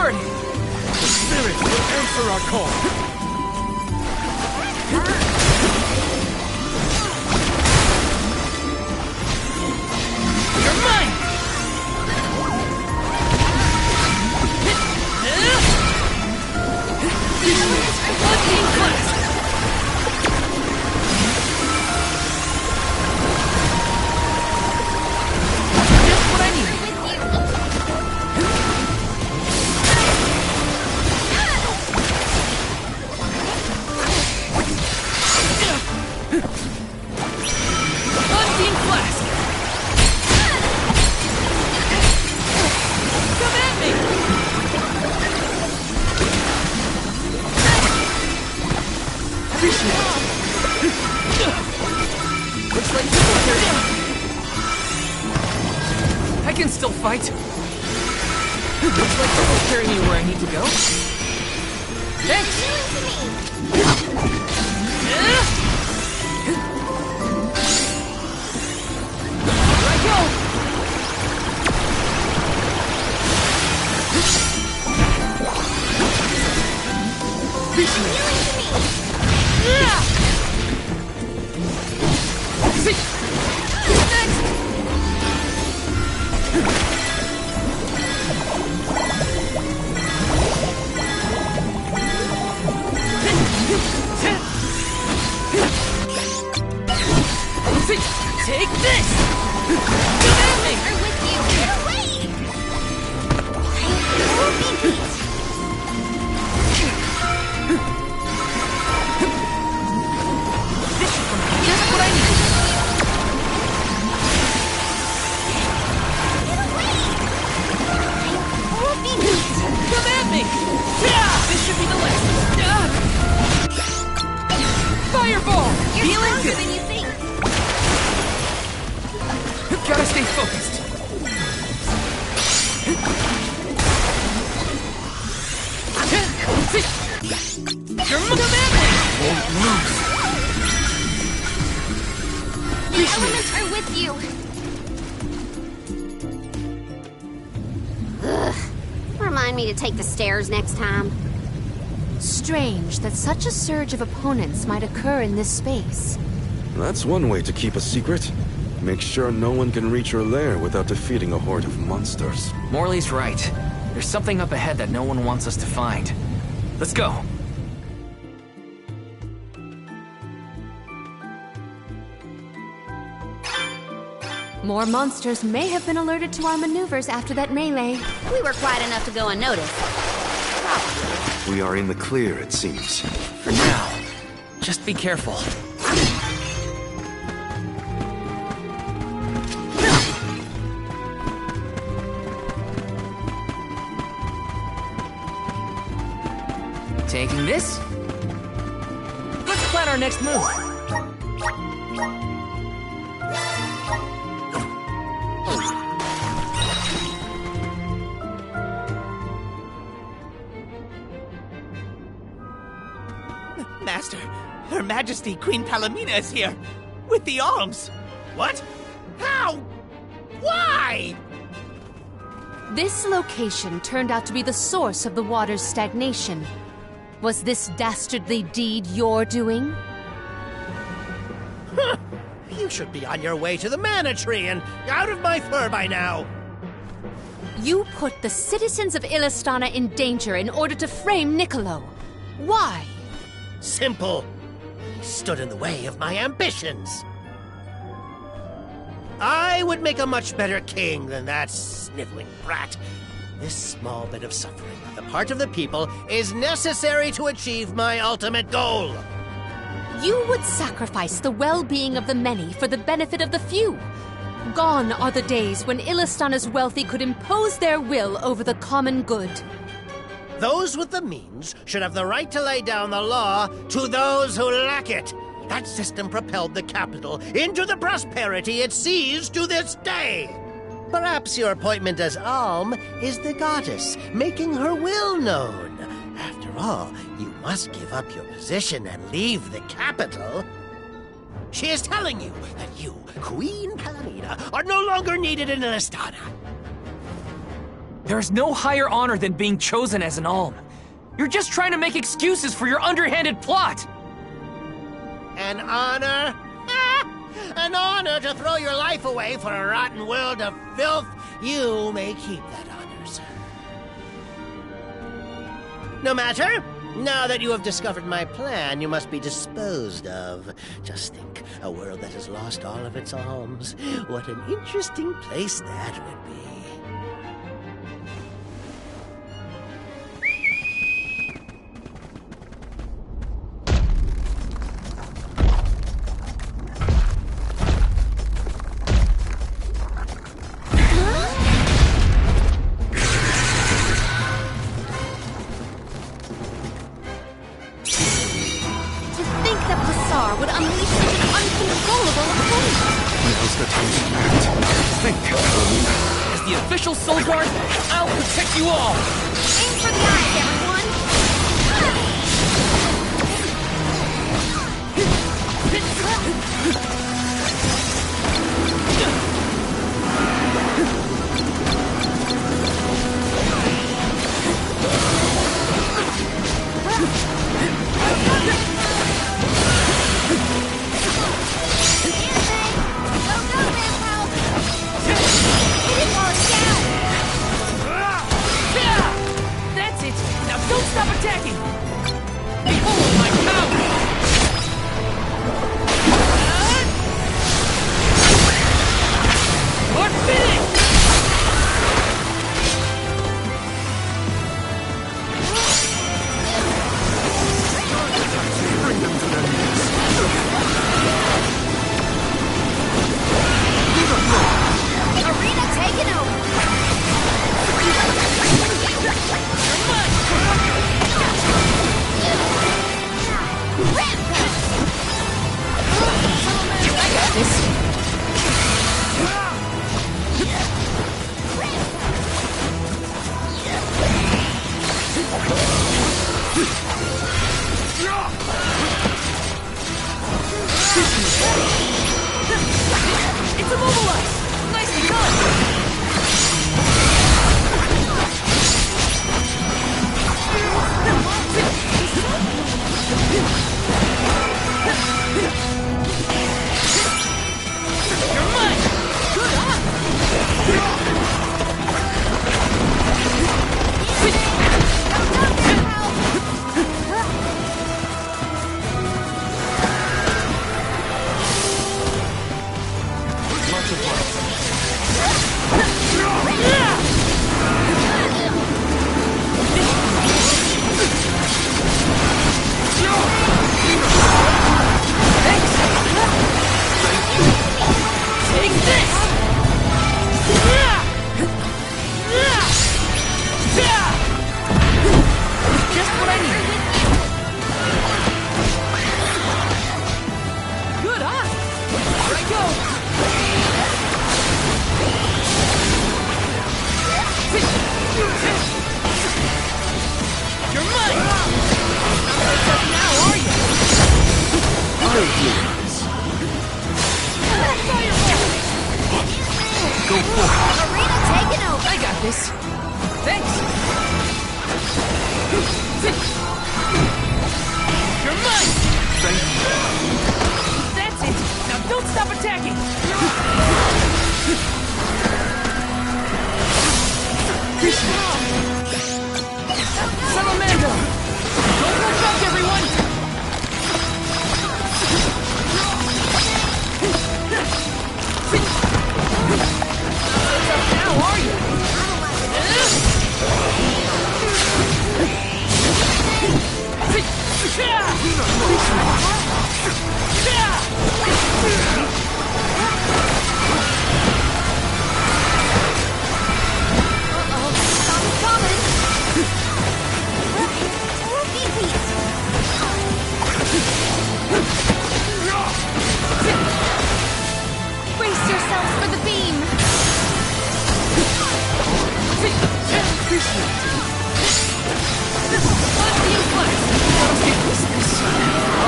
Bird! The spirits will answer our call. You're mine! Just what I need. Unseen Flask! Come at me! Appreciate it. Looks like people carry. I can still fight. Looks like people carry me where I need to go. Thanks! Here I go! Take this! Come at me! I'm with you. Get away! This is just what I need. Come at me! This should be the last. Fireball! You're Feeling stronger good. than you think. Gotta stay focused. You're come at me! Won't lose. The elements are with you. Ugh. Remind me to take the stairs next time. Strange that such a surge of opponents might occur in this space. That's one way to keep a secret. Make sure no one can reach your lair without defeating a horde of monsters. Morley's right. There's something up ahead that no one wants us to find. Let's go. More monsters may have been alerted to our maneuvers after that melee. We were quiet enough to go unnoticed. We are in the clear, it seems. For now, just be careful. Taking this? Let's plan our next move. Master, Her Majesty Queen Palomina is here, with the alms. What? How? Why? This location turned out to be the source of the water's stagnation. Was this dastardly deed your doing? You should be on your way to the mana tree and out of my fur by now. You put the citizens of Illistana in danger in order to frame Niccolo. Why? Simple. He stood in the way of my ambitions. I would make a much better king than that sniveling brat. This small bit of suffering on the part of the people is necessary to achieve my ultimate goal. You would sacrifice the well-being of the many for the benefit of the few. Gone are the days when Illistana's wealthy could impose their will over the common good. Those with the means should have the right to lay down the law to those who lack it. That system propelled the capital into the prosperity it sees to this day. Perhaps your appointment as Alm is the goddess, making her will known. After all, you must give up your position and leave the capital. She is telling you that you, Queen Palomina, are no longer needed in Illistana. There is no higher honor than being chosen as an alm. You're just trying to make excuses for your underhanded plot! An honor? An honor to throw your life away for a rotten world of filth? You may keep that honor, sir. No matter. Now that you have discovered my plan, you must be disposed of. Just think, a world that has lost all of its alms. What an interesting place that would be. Would unleash such an uncontrollable opponent. Now's the time to act. Think. As the official Soul Guard, I'll protect you all! Aim for the eyes, everyone! Don't stop attacking! Behold my power! You're finished! Bring them to their knees. Arena taken over! It's immobilized! Nicely done! You're mine! Good on! Take this! Just what I needed. Good on! Here I go! You're mine! Not so tough now, are you? I'll do this. Go for it. Arena taken over! I got this. Thanks. You're mine! Thank you. That's it! Now don't stop attacking! Salamando! Don't look back, everyone! Not so tough now, are you? Brace yourselves for the beam!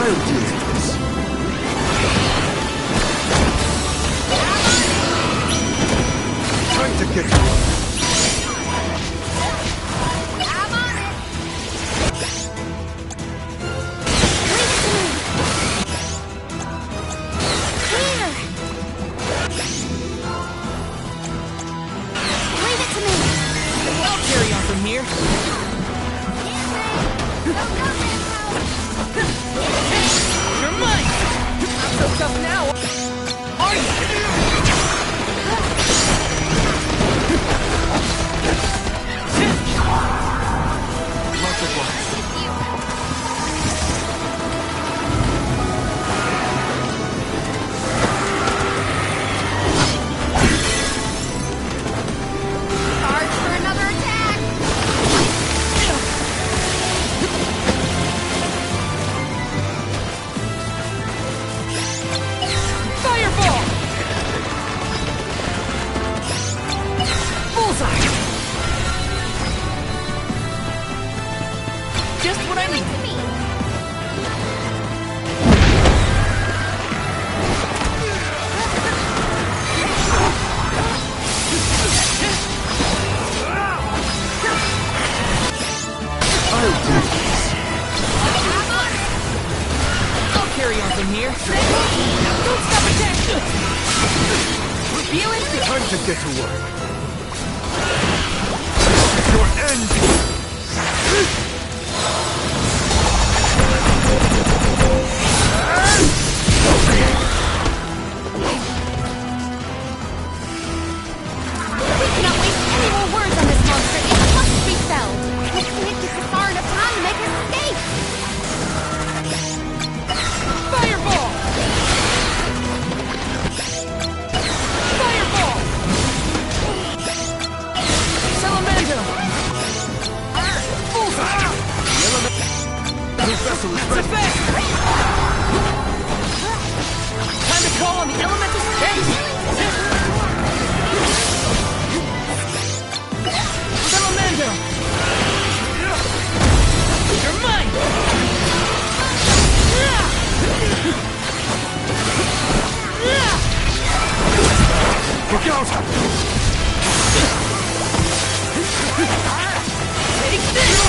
I'll do this. Time to get to work. Time to get to work. Your end! We cannot waste any more words on this monster. It must be felled. We can't give Passar enough time to make his escape. Fireball! Fireball! Salamander! The vessel is ready. Time to call on the elemental space! Salamander! You're mine! Look out! Take this!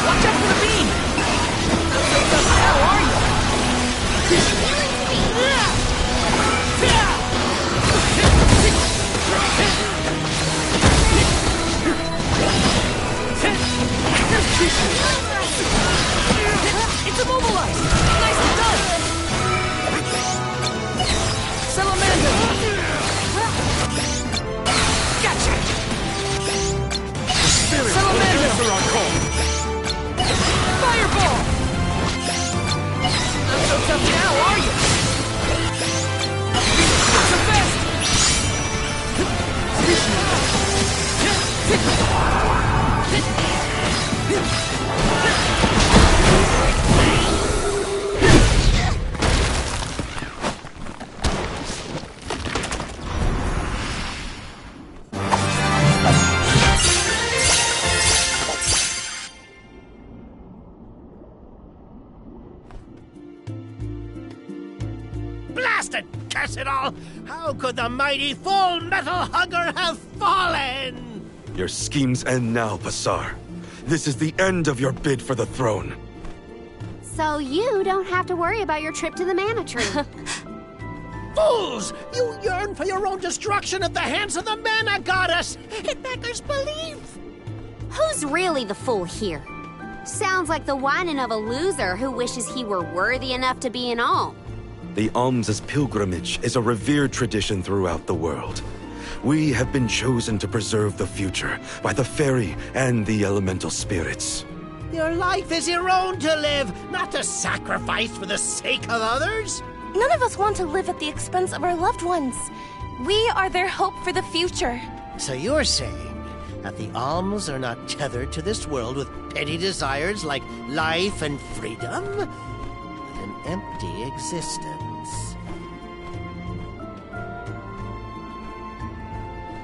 Watch out for the beam! How are you? It's immobilized! Nicely done! Salamander! Gotcha! Salamander! Answer our call! Fireball! Not so tough now, are you? Not so fast! Blasted curse it all! How could the mighty full metal hugger have fallen? Your schemes end now, Passar. This is the end of your bid for the throne. So you don't have to worry about your trip to the Mana Tree. Fools! You yearn for your own destruction at the hands of the Mana Goddess! It beggars belief! Who's really the fool here? Sounds like the whining of a loser who wishes he were worthy enough to be an alm. The alms' pilgrimage is a revered tradition throughout the world. We have been chosen to preserve the future by the fairy and the elemental spirits. Your life is your own to live, not to sacrifice for the sake of others! None of us want to live at the expense of our loved ones. We are their hope for the future. So you're saying that the alms are not tethered to this world with petty desires like life and freedom, but an empty existence.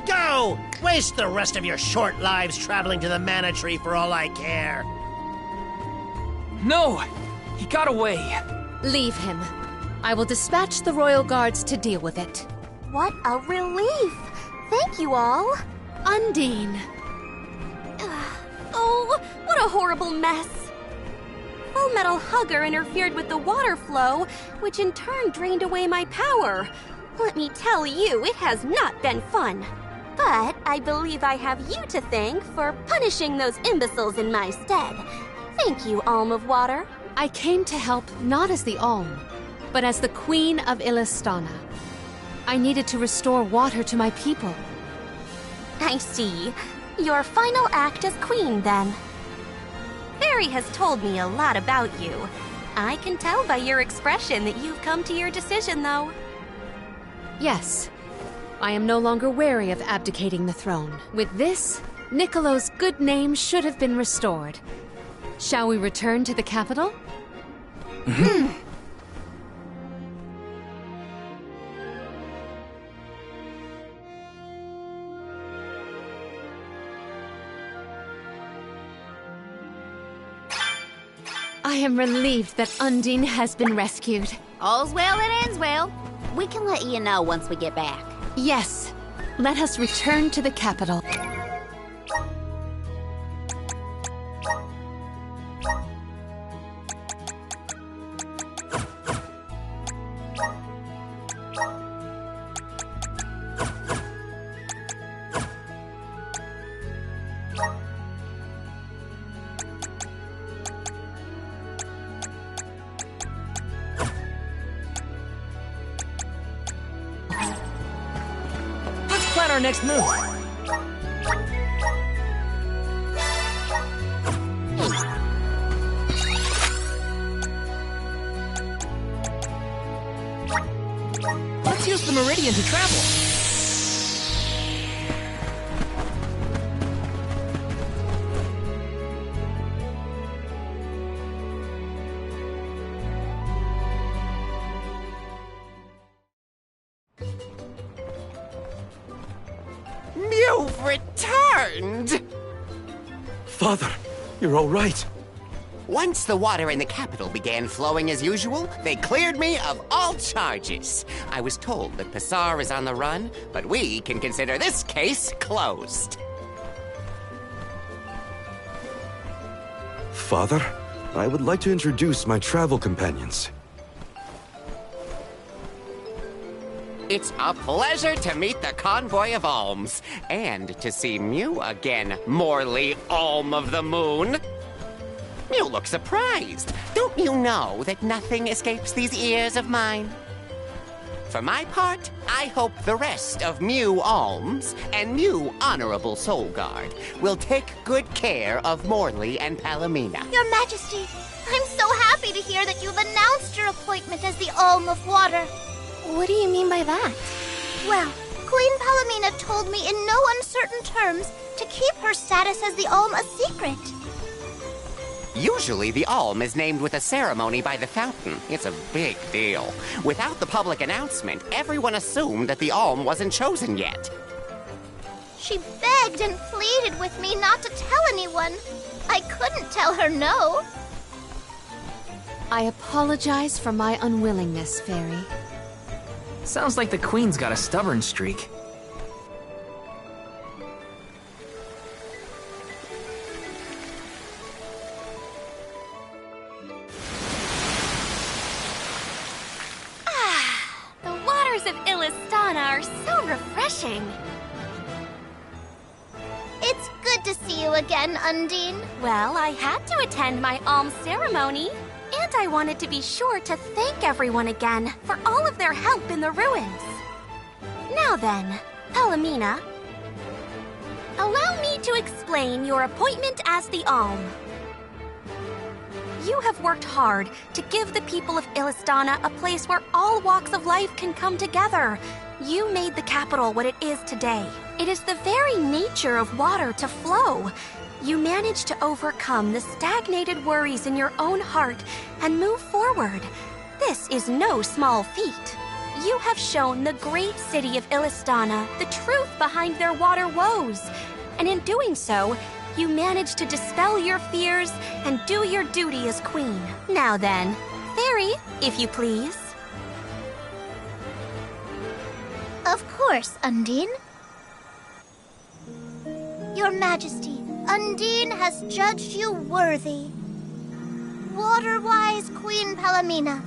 Go! Waste the rest of your short lives traveling to the Mana Tree for all I care. No! He got away! Leave him. I will dispatch the royal guards to deal with it. What a relief! Thank you all. Undine. Oh, what a horrible mess. Full Metal Hugger interfered with the water flow, which in turn drained away my power. Let me tell you, it has not been fun. But I believe I have you to thank for punishing those imbeciles in my stead. Thank you, Alm of Water. I came to help not as the Alm, but as the Queen of Illistana. I needed to restore water to my people. I see. Your final act as queen, then. Fairy has told me a lot about you. I can tell by your expression that you've come to your decision, though. Yes. I am no longer wary of abdicating the throne. With this, Niccolo's good name should have been restored. Shall we return to the capital? I am relieved that Undine has been rescued. All's well that ends well. We can let you know once we get back. Yes. Let us return to the capital. Plan our next move. Let's use the meridian to travel. You've returned! Father, you're all right. Once the water in the capital began flowing as usual, they cleared me of all charges. I was told that Passar is on the run, but we can consider this case closed. Father, I would like to introduce my travel companions. It's a pleasure to meet the convoy of alms, and to see Mew again, Morley Alm of the Moon. You look surprised. Don't you know that nothing escapes these ears of mine? For my part, I hope the rest of Mew Alms and Mew Honorable Soul Guard will take good care of Morley and Palomina. Your Majesty, I'm so happy to hear that you've announced your appointment as the Alm of Water. What do you mean by that? Well, Queen Palomina told me in no uncertain terms to keep her status as the Alm a secret. Usually, the Alm is named with a ceremony by the fountain. It's a big deal. Without the public announcement, everyone assumed that the Alm wasn't chosen yet. She begged and pleaded with me not to tell anyone. I couldn't tell her no. I apologize for my unwillingness, Fairy. Sounds like the Queen's got a stubborn streak. The waters of Illistana are so refreshing. It's good to see you again, Undine. Well, I had to attend my alms ceremony. And I wanted to be sure to thank everyone again for all of their help in the ruins. Now then, Palomina, allow me to explain your appointment as the Alm. You have worked hard to give the people of Illistana a place where all walks of life can come together. You made the capital what it is today. It is the very nature of water to flow. You managed to overcome the stagnated worries in your own heart and move forward. This is no small feat. You have shown the great city of Illistana the truth behind their water woes. And in doing so, you managed to dispel your fears and do your duty as queen. Now then, Fairy, if you please. Of course, Undine. Your Majesty, Undine has judged you worthy. Water-wise Queen Palomina,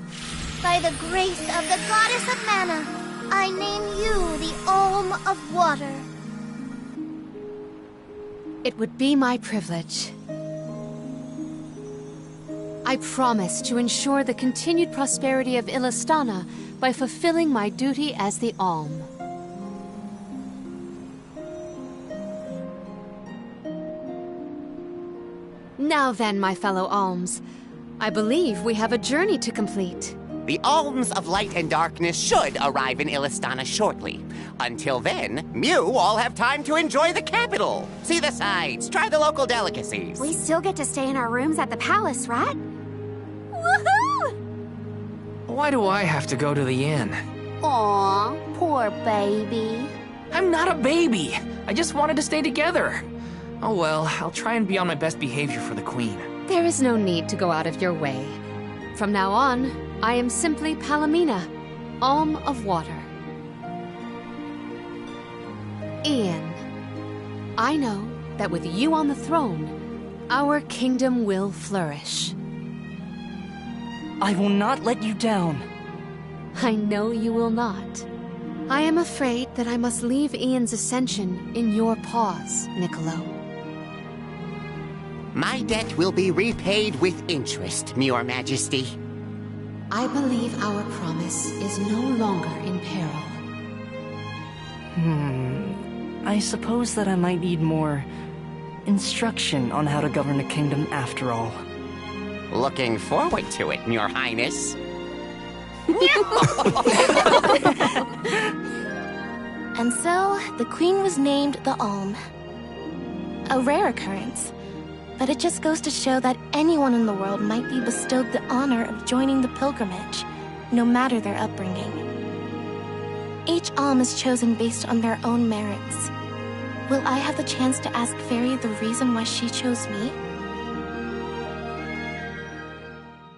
by the grace of the Goddess of Mana, I name you the Alm of Water. It would be my privilege. I promise to ensure the continued prosperity of Illistana by fulfilling my duty as the Alm. Now then, my fellow alms, I believe we have a journey to complete. The alms of light and darkness should arrive in Illistana shortly. Until then, Mew all have time to enjoy the capital. See the sights, try the local delicacies. We still get to stay in our rooms at the palace, right? Woohoo! Why do I have to go to the inn? Aw, poor baby. I'm not a baby. I just wanted to stay together. Oh well, I'll try and be on my best behavior for the Queen. There is no need to go out of your way. From now on, I am simply Palomina, Alm of Water. Ian, I know that with you on the throne, our kingdom will flourish. I will not let you down. I know you will not. I am afraid that I must leave Ian's ascension in your paws, Niccolo. My debt will be repaid with interest, Your Majesty. I believe our promise is no longer in peril. I suppose that I might need more instruction on how to govern a kingdom after all. Looking forward to it, Your Highness. And so, the queen was named the Alm. A rare occurrence, but it just goes to show that anyone in the world might be bestowed the honor of joining the pilgrimage, no matter their upbringing. Each Alm is chosen based on their own merits. Will I have the chance to ask Fairy the reason why she chose me?